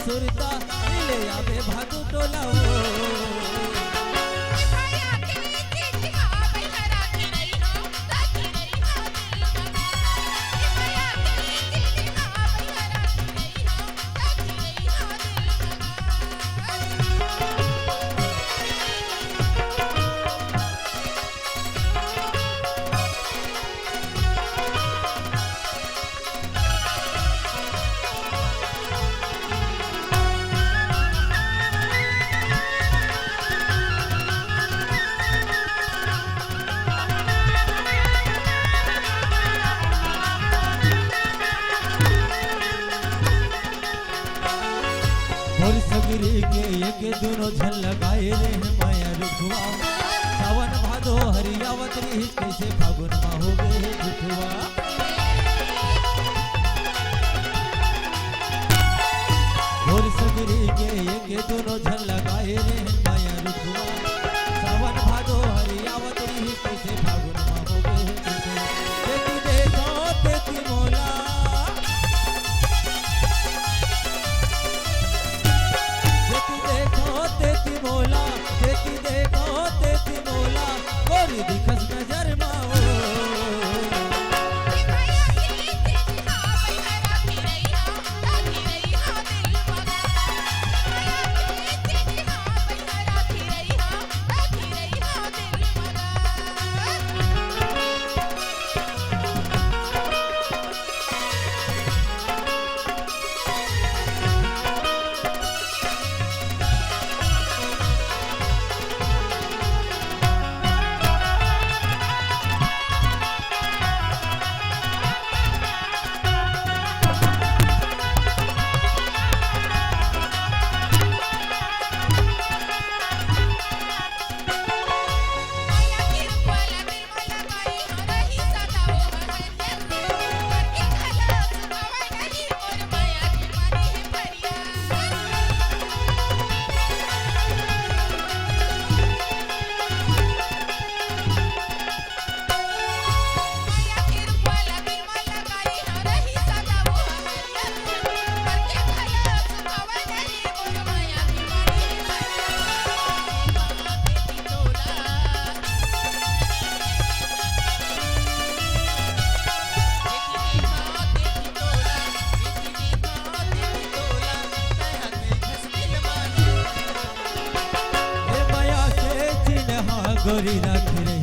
सुरता मिले आवे भादु टोला सगरी के एक दोनों झल लगाए रे माया रुखवा सावन भादो हरियावत रही कैसे फागुन मा हो गए रुखवा और सगरी के एक दोनों झल लगाए रे माया रुखवा सावन भादो हरियावत रही कैसे फागुन मा हो गए रुखवा देखी देखो देखी मोला दिखस नजर माओ गोरी रख रे